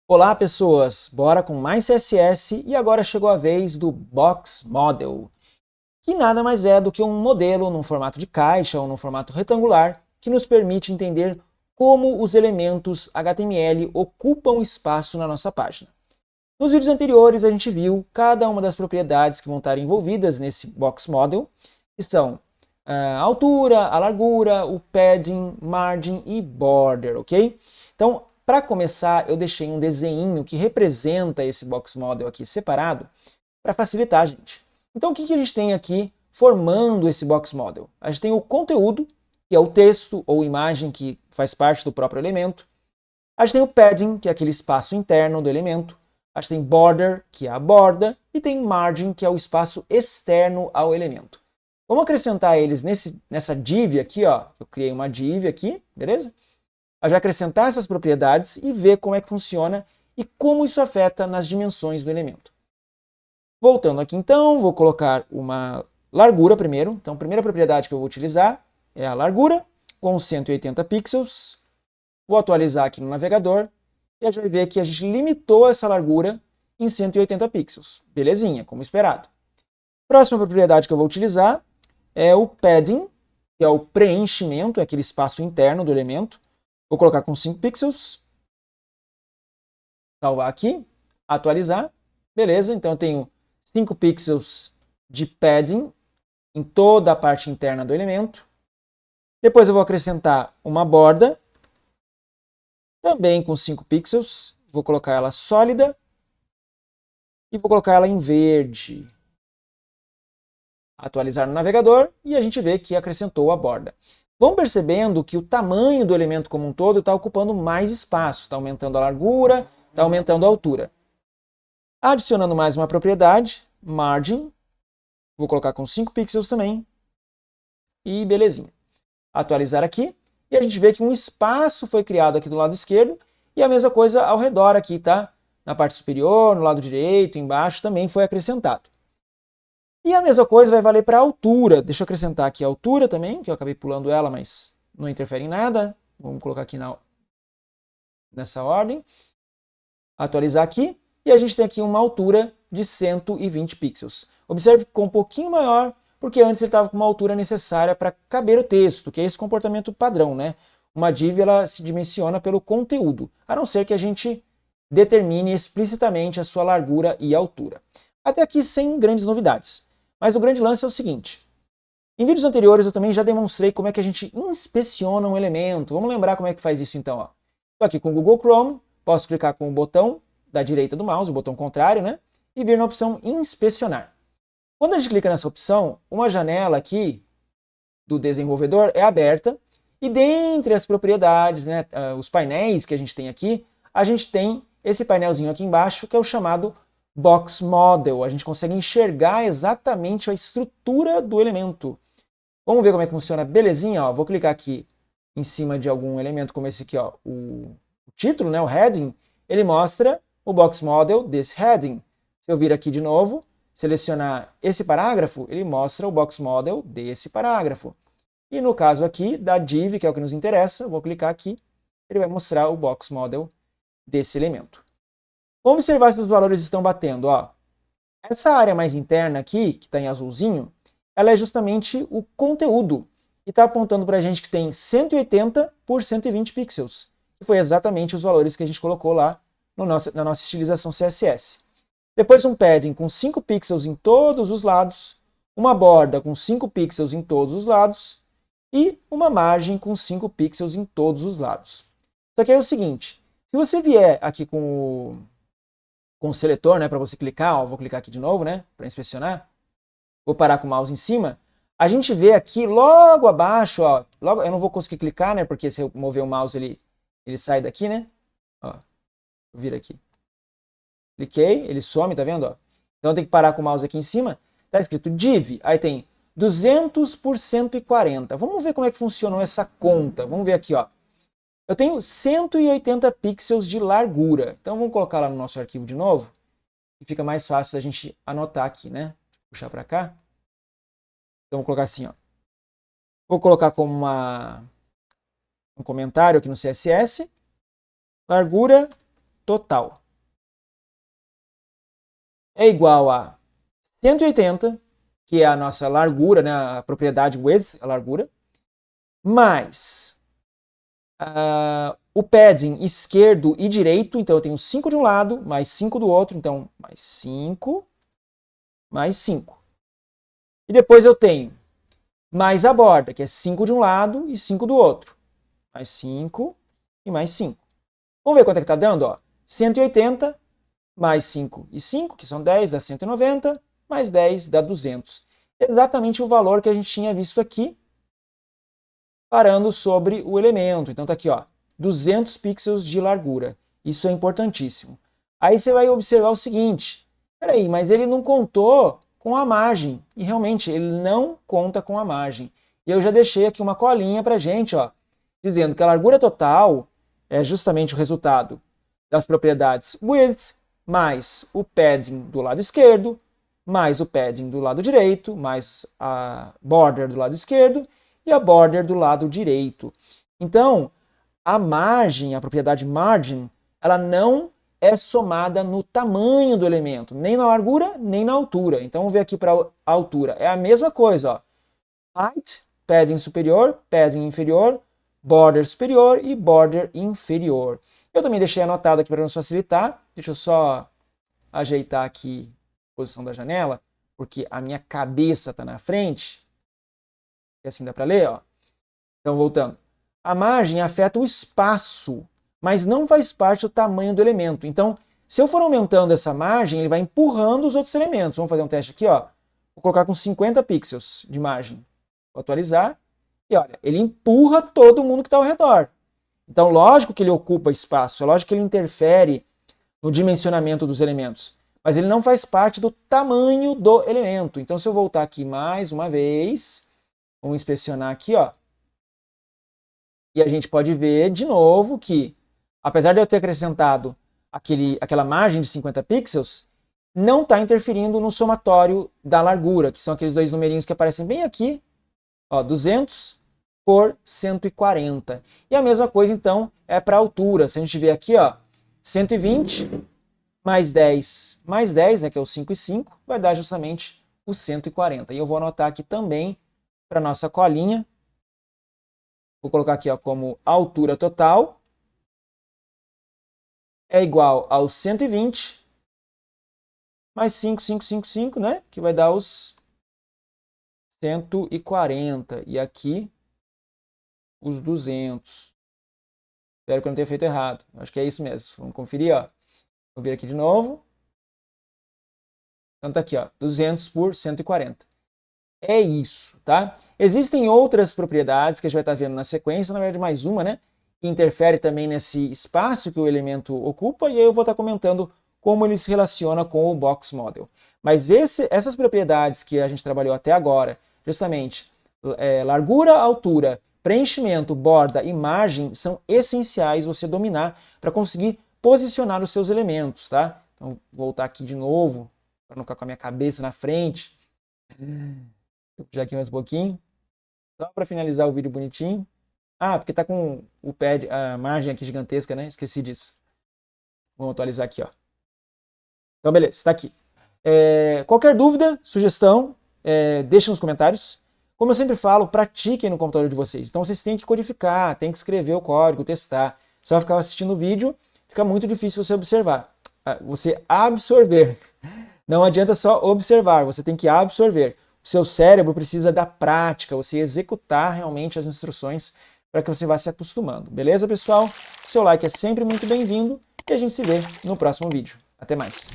Olá, pessoas! Bora com mais CSS e agora chegou a vez do Box Model, que nada mais é do que um modelo num formato de caixa ou num formato retangular que nos permite entender como os elementos HTML ocupam espaço na nossa página. Nos vídeos anteriores a gente viu cada uma das propriedades que vão estar envolvidas nesse Box Model, que são a altura, a largura, o padding, margin e border, ok? Então, para começar, eu deixei um desenho que representa esse box model aqui separado para facilitar a gente. Então, o que a gente tem aqui formando esse box model? A gente tem o conteúdo, que é o texto ou imagem que faz parte do próprio elemento. A gente tem o padding, que é aquele espaço interno do elemento. A gente tem border, que é a borda. E tem margin, que é o espaço externo ao elemento. Vamos acrescentar eles nessa div aqui, ó. Eu criei uma div aqui, beleza? A gente acrescentar essas propriedades e ver como é que funciona e como isso afeta nas dimensões do elemento. Voltando aqui então, vou colocar uma largura primeiro. Então, a primeira propriedade que eu vou utilizar é a largura, com 180 pixels. Vou atualizar aqui no navegador e a gente vai ver que a gente limitou essa largura em 180 pixels. Belezinha, como esperado. Próxima propriedade que eu vou utilizar é o padding, que é o preenchimento, é aquele espaço interno do elemento. Vou colocar com 5 pixels. Salvar aqui. Atualizar. Beleza, então eu tenho 5 pixels de padding em toda a parte interna do elemento. Depois eu vou acrescentar uma borda, também com 5 pixels. Vou colocar ela sólida. E vou colocar ela em verde. Atualizar no navegador e a gente vê que acrescentou a borda. Vão percebendo que o tamanho do elemento como um todo está ocupando mais espaço, está aumentando a largura, está aumentando a altura. Adicionando mais uma propriedade, margin, vou colocar com 5 pixels também, e belezinha. Atualizar aqui, e a gente vê que um espaço foi criado aqui do lado esquerdo, e a mesma coisa ao redor aqui, tá? Na parte superior, no lado direito, embaixo, também foi acrescentado. E a mesma coisa vai valer para a altura. Deixa eu acrescentar aqui a altura também, que eu acabei pulando ela, mas não interfere em nada. Vamos colocar aqui nessa ordem. Atualizar aqui. E a gente tem aqui uma altura de 120 pixels. Observe que ficou um pouquinho maior, porque antes ele estava com uma altura necessária para caber o texto, que é esse comportamento padrão, né? Uma div ela se dimensiona pelo conteúdo, a não ser que a gente determine explicitamente a sua largura e altura. Até aqui sem grandes novidades. Mas o grande lance é o seguinte. Em vídeos anteriores eu também já demonstrei como é que a gente inspeciona um elemento. Vamos lembrar como é que faz isso então. Estou aqui com o Google Chrome, posso clicar com o botão da direita do mouse, o botão contrário, né? E vir na opção inspecionar. Quando a gente clica nessa opção, uma janela aqui do desenvolvedor é aberta e dentre as propriedades, né, os painéis que a gente tem aqui, a gente tem esse painelzinho aqui embaixo que é o chamado Box Model. A gente consegue enxergar exatamente a estrutura do elemento. Vamos ver como é que funciona belezinha? Ó, vou clicar aqui em cima de algum elemento como esse aqui, ó, o título, né, o heading, ele mostra o Box Model desse heading. Se eu vir aqui de novo, selecionar esse parágrafo, ele mostra o Box Model desse parágrafo. E no caso aqui da div, que é o que nos interessa, vou clicar aqui, ele vai mostrar o Box Model desse elemento. Vamos observar se os valores estão batendo. Ó. Essa área mais interna aqui, que está em azulzinho, ela é justamente o conteúdo. E está apontando para a gente que tem 180 por 120 pixels. Que foi exatamente os valores que a gente colocou lá no na nossa estilização CSS. Depois um padding com 5 pixels em todos os lados, uma borda com 5 pixels em todos os lados e uma margem com 5 pixels em todos os lados. Só que é o seguinte, se você vier aqui com o seletor, né, para você clicar, ó, vou clicar aqui de novo, né, para inspecionar, vou parar com o mouse em cima, a gente vê aqui logo abaixo, ó, logo, eu não vou conseguir clicar, né, porque se eu mover o mouse ele sai daqui, né, ó, vou vir aqui, cliquei, ele some, tá vendo, ó, então eu tenho que parar com o mouse aqui em cima, tá escrito div, aí tem 200 por 140, vamos ver como é que funciona essa conta, vamos ver aqui, ó, eu tenho 180 pixels de largura. Então vamos colocar lá no nosso arquivo de novo. E fica mais fácil da gente anotar aqui, né? Puxar para cá. Então vou colocar assim, ó. Vou colocar como um comentário aqui no CSS. Largura total é igual a 180, que é a nossa largura, né, a propriedade width, a largura, mais o padding esquerdo e direito, então eu tenho 5 de um lado, mais 5 do outro, então mais 5, mais 5. E depois eu tenho mais a borda, que é 5 de um lado e 5 do outro, mais 5 e mais 5. Vamos ver quanto é que está dando? Ó. 180 mais 5 e 5, que são 10, dá 190, mais 10 dá 200. Exatamente o valor que a gente tinha visto aqui, parando sobre o elemento. Então tá aqui, ó, 200 pixels de largura. Isso é importantíssimo. Aí você vai observar o seguinte, peraí, mas ele não contou com a margem. E realmente, ele não conta com a margem. E eu já deixei aqui uma colinha pra gente, ó, dizendo que a largura total é justamente o resultado das propriedades width, mais o padding do lado esquerdo, mais o padding do lado direito, mais a border do lado esquerdo e a border do lado direito. Então, a margem, a propriedade margin, ela não é somada no tamanho do elemento, nem na largura, nem na altura. Então, vamos ver aqui para a altura. É a mesma coisa, ó. Height, padding superior, padding inferior, border superior e border inferior. Eu também deixei anotado aqui para nos facilitar. Deixa eu só ajeitar aqui a posição da janela, porque a minha cabeça está na frente. E assim dá para ler, ó. Então, voltando. A margem afeta o espaço, mas não faz parte do tamanho do elemento. Então, se eu for aumentando essa margem, ele vai empurrando os outros elementos. Vamos fazer um teste aqui, ó. Vou colocar com 50 pixels de margem. Vou atualizar. E olha, ele empurra todo mundo que está ao redor. Então, lógico que ele ocupa espaço, é lógico que ele interfere no dimensionamento dos elementos, mas ele não faz parte do tamanho do elemento. Então, se eu voltar aqui mais uma vez, vamos inspecionar aqui, ó, e a gente pode ver de novo que, apesar de eu ter acrescentado aquela margem de 50 pixels, não está interferindo no somatório da largura, que são aqueles dois numerinhos que aparecem bem aqui, ó, 200 por 140. E a mesma coisa, então, é para a altura. Se a gente ver aqui, ó, 120 mais 10, né, que é o 5 e 5, vai dar justamente o 140. E eu vou anotar aqui também, para a nossa colinha, vou colocar aqui, ó, como altura total é igual aos 120 mais 5, 5, 5, 5, né, que vai dar os 140. E aqui, os 200. Espero que eu não tenha feito errado. Acho que é isso mesmo. Vamos conferir, ó. Vou vir aqui de novo. Então tá aqui, ó, 200 por 140. É isso, tá? Existem outras propriedades que a gente vai estar vendo na sequência, na verdade mais uma, né? Que interfere também nesse espaço que o elemento ocupa, e aí eu vou estar comentando como ele se relaciona com o Box Model. Mas essas propriedades que a gente trabalhou até agora, justamente, largura, altura, preenchimento, borda e margem, são essenciais você dominar para conseguir posicionar os seus elementos, tá? Então, vou voltar aqui de novo, para não ficar com a minha cabeça na frente. Vou puxar aqui mais um pouquinho, só para finalizar o vídeo bonitinho. Ah, porque tá com o pad, a margem aqui gigantesca, né? Esqueci disso. Vamos atualizar aqui, ó. Então, beleza, está aqui. Qualquer dúvida, sugestão, deixa nos comentários. Como eu sempre falo, pratiquem no computador de vocês. Então, vocês têm que codificar, têm que escrever o código, testar. Só ficar assistindo o vídeo, fica muito difícil você observar. Você absorver. Não adianta só observar, você tem que absorver. O seu cérebro precisa da prática, você executar realmente as instruções para que você vá se acostumando. Beleza, pessoal? O seu like é sempre muito bem-vindo e a gente se vê no próximo vídeo. Até mais!